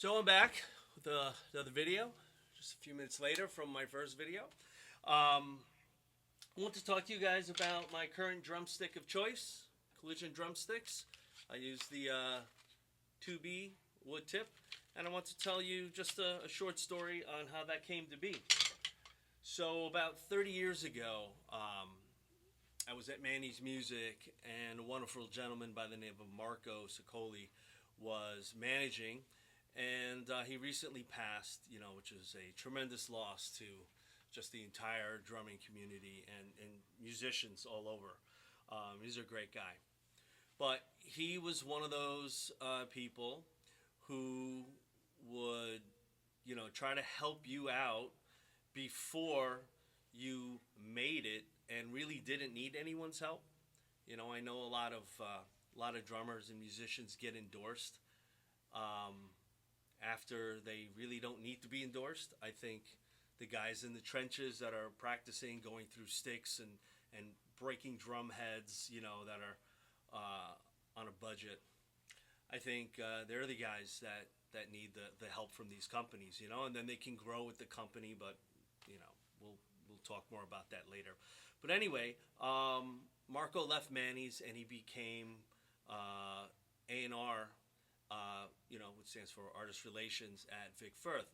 So I'm back with another video, just a few minutes later from my first video. I want to talk to you guys about my current drumstick of choice, collision drumsticks. I use the 2B wood tip, and I want to tell you just a short story on how that came to be. So about 30 years ago, I was at Manny's Music, and a wonderful gentleman by the name of Marco Sicoli was managing, and he recently passed, which is a tremendous loss to just the entire drumming community and musicians all over. He's a great guy. But he was one of those people who would, try to help you out before you made it and really didn't need anyone's help. I know a lot of drummers and musicians get endorsed after they really don't need to be endorsed. I think the guys in the trenches that are practicing, going through sticks and breaking drum heads, that are on a budget, I think they're the guys that need the help from these companies, and then they can grow with the company, but, we'll talk more about that later. But anyway, Marco left Manny's and he became A&R, which stands for Artist Relations at Vic Firth.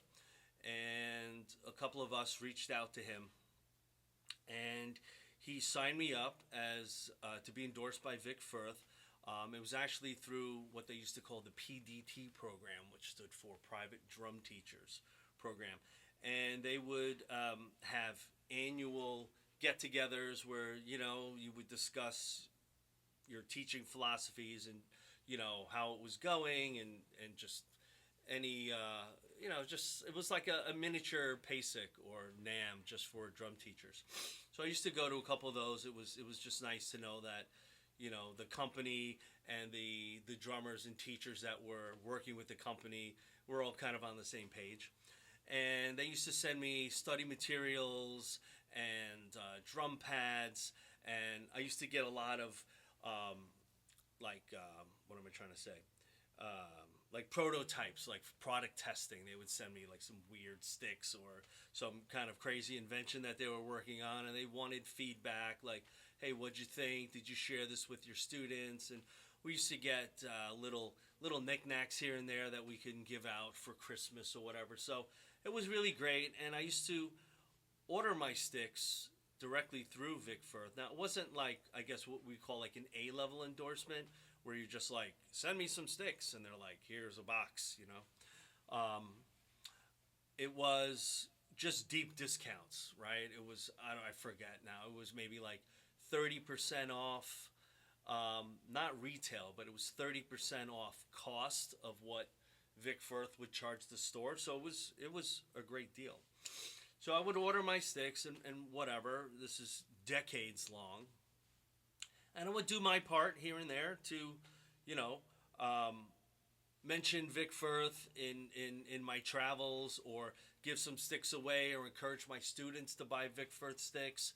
And a couple of us reached out to him, and he signed me up as to be endorsed by Vic Firth. It was actually through what they used to call the PDT program, which stood for Private Drum Teachers Program. And they would have annual get-togethers where, you would discuss your teaching philosophies and, how it was going and just any, it was like a miniature PASIC or NAM just for drum teachers. So I used to go to a couple of those. It was just nice to know that, the company and the drummers and teachers that were working with the company were all kind of on the same page. And they used to send me study materials and drum pads, and I used to get a lot of what am I trying to say? Like prototypes, like product testing. They would send me like some weird sticks or some kind of crazy invention that they were working on, and they wanted feedback like, hey, what'd you think? Did you share this with your students? And we used to get little knickknacks here and there that we can give out for Christmas or whatever. So it was really great, and I used to order my sticks directly through Vic Firth. Now, it wasn't like, I guess, what we call like an A-level endorsement, where you're just like, send me some sticks, and they're like, here's a box, It was just deep discounts, right? It was, I forget now, it was maybe like 30% off, not retail, but it was 30% off cost of what Vic Firth would charge the store. So it was a great deal. So I would order my sticks and whatever. This is decades long. And I would do my part here and there to, mention Vic Firth in my travels, or give some sticks away, or encourage my students to buy Vic Firth sticks.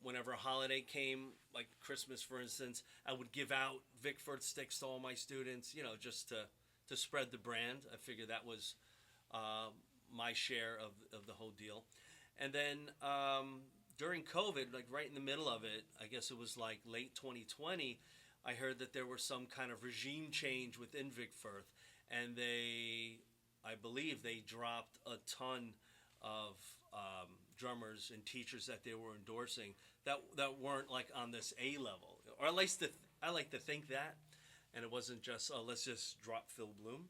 Whenever a holiday came, like Christmas, for instance, I would give out Vic Firth sticks to all my students, just to spread the brand. I figured that was my share of the whole deal. And then during COVID, like right in the middle of it, I guess it was like late 2020, I heard that there was some kind of regime change within Vic Firth, and I believe they dropped a ton of drummers and teachers that they were endorsing that weren't like on this A level, or at least I like to think that, and it wasn't just let's just drop Phil Bloom.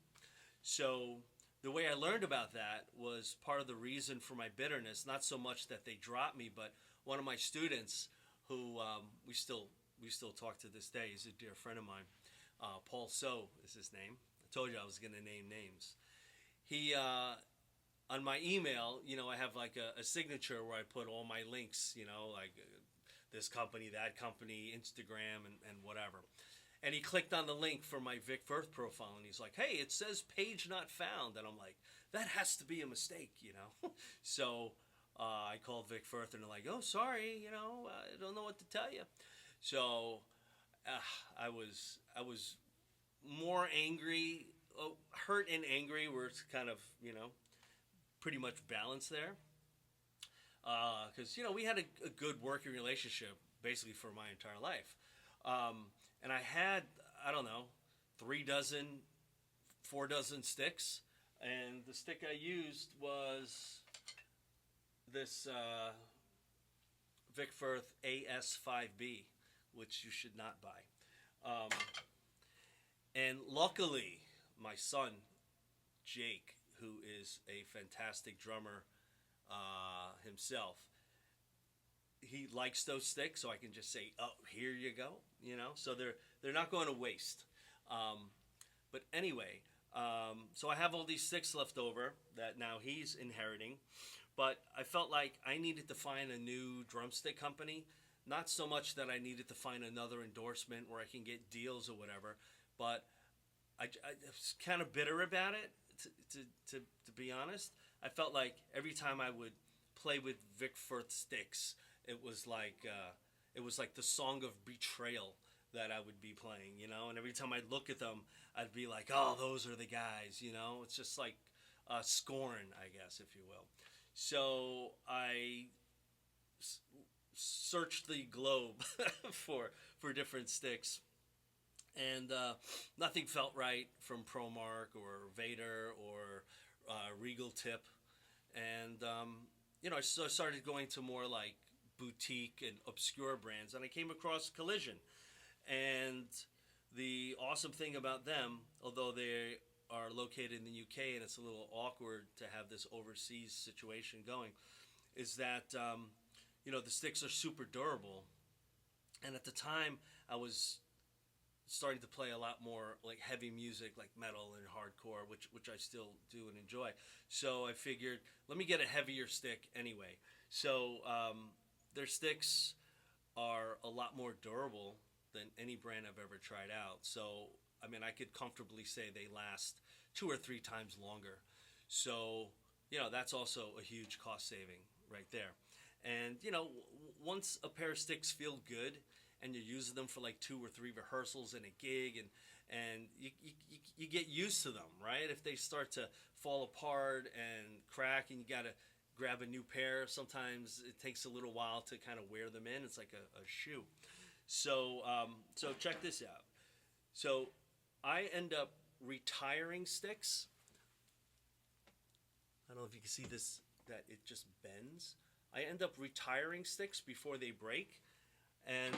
So the way I learned about that was part of the reason for my bitterness. Not so much that they dropped me, but one of my students, who we still talk to this day, he's a dear friend of mine. Paul So is his name. I told you I was going to name names. He on my email, I have like a signature where I put all my links, like this company, that company, Instagram, and whatever. And he clicked on the link for my Vic Firth profile, and he's like, hey, it says page not found. And I'm like, that has to be a mistake, So I called Vic Firth, and they're like, oh, sorry, I don't know what to tell you. So I was more angry, hurt and angry were kind of, pretty much balanced there. Because, we had a good working relationship basically for my entire life. And I had, I don't know, 3 dozen, 4 dozen sticks. And the stick I used was this Vic Firth AS5B, which you should not buy. And luckily, my son, Jake, who is a fantastic drummer himself, he likes those sticks, so I can just say, "Oh, here you go," So they're not going to waste. But anyway, so I have all these sticks left over that now he's inheriting. But I felt like I needed to find a new drumstick company. Not so much that I needed to find another endorsement where I can get deals or whatever, but I was kind of bitter about it, to be honest. I felt like every time I would play with Vic Firth sticks, it was like the song of betrayal that I would be playing, And every time I'd look at them, I'd be like, "Oh, those are the guys," It's just like scorn, I guess, if you will. So I searched the globe for different sticks, and nothing felt right from ProMark or Vader or Regal Tip, and so I started going to more like boutique and obscure brands, and I came across Collision. And the awesome thing about them, although they are located in the UK and it's a little awkward to have this overseas situation going, is that the sticks are super durable. And at the time, I was starting to play a lot more like heavy music, like metal and hardcore, which I still do and enjoy. So I figured, let me get a heavier stick anyway. So their sticks are a lot more durable than any brand I've ever tried out. So, I could comfortably say they last 2 or 3 times longer. So, that's also a huge cost saving right there. And, once a pair of sticks feel good and you're using them for like 2 or 3 rehearsals and a gig, and you get used to them, right? If they start to fall apart and crack and you got to grab a new pair, sometimes it takes a little while to kind of wear them in. It's like a shoe. So check this out. So I end up retiring sticks. I don't know if you can see this, that it just bends. I end up retiring sticks before they break. And,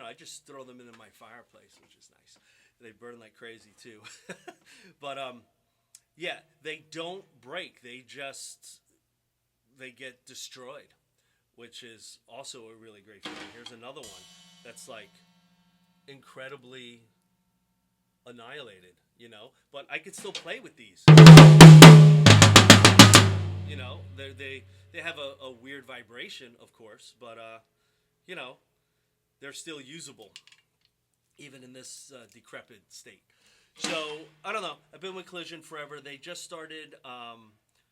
I just throw them into my fireplace, which is nice. They burn like crazy too. But, yeah, they don't break. They get destroyed, which is also a really great feeling. Here's another one that's like incredibly annihilated, but I could still play with these. They have a weird vibration, of course, but they're still usable even in this decrepit state. So I don't know. I've been with Collision forever. They just started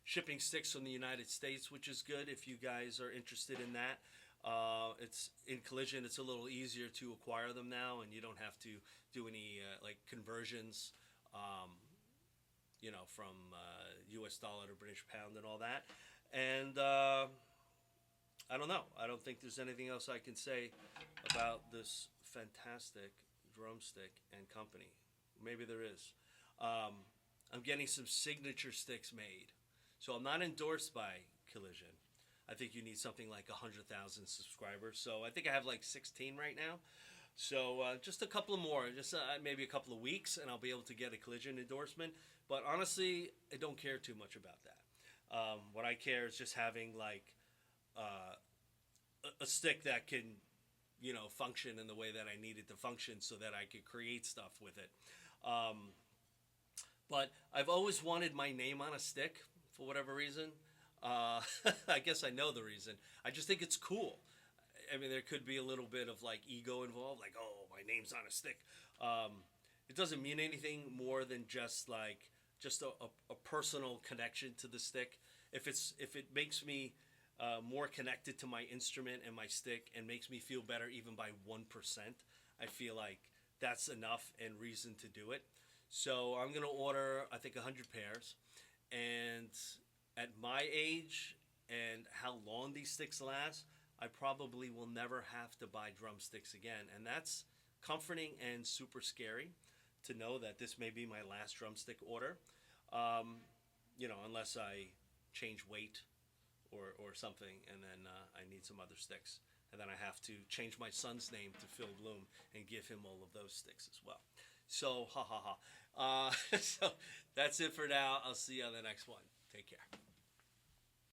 shipping sticks from the United States, which is good if you guys are interested in that. It's in Collision. It's a little easier to acquire them now, and you don't have to do any like conversions, from U.S. dollar to British pound and all that. And I don't know. I don't think there's anything else I can say about this fantastic drumstick and company. Maybe there is. I'm getting some signature sticks made, so I'm not endorsed by Collision. I think you need something like 100,000 subscribers. So I think I have like 16 right now. So just a couple more, just maybe a couple of weeks, and I'll be able to get a Collision endorsement. But honestly, I don't care too much about that. What I care is just having like a stick that can, function in the way that I need it to function, so that I could create stuff with it. But I've always wanted my name on a stick for whatever reason. I guess I know the reason. I just think it's cool. There could be a little bit of like ego involved, like, oh, my name's on a stick. It doesn't mean anything more than just a personal connection to the stick. If it makes me more connected to my instrument and my stick and makes me feel better even by 1%, I feel like that's enough and reason to do it. So I'm gonna order, I think, 100 pairs, and at my age and how long these sticks last, I probably will never have to buy drumsticks again, and that's comforting and super scary to know that this may be my last drumstick order. Unless I change weight or something, and then I need some other sticks. And then I have to change my son's name to Phil Bloom and give him all of those sticks as well. So, ha ha ha. So that's it for now. I'll see you on the next one. Take care.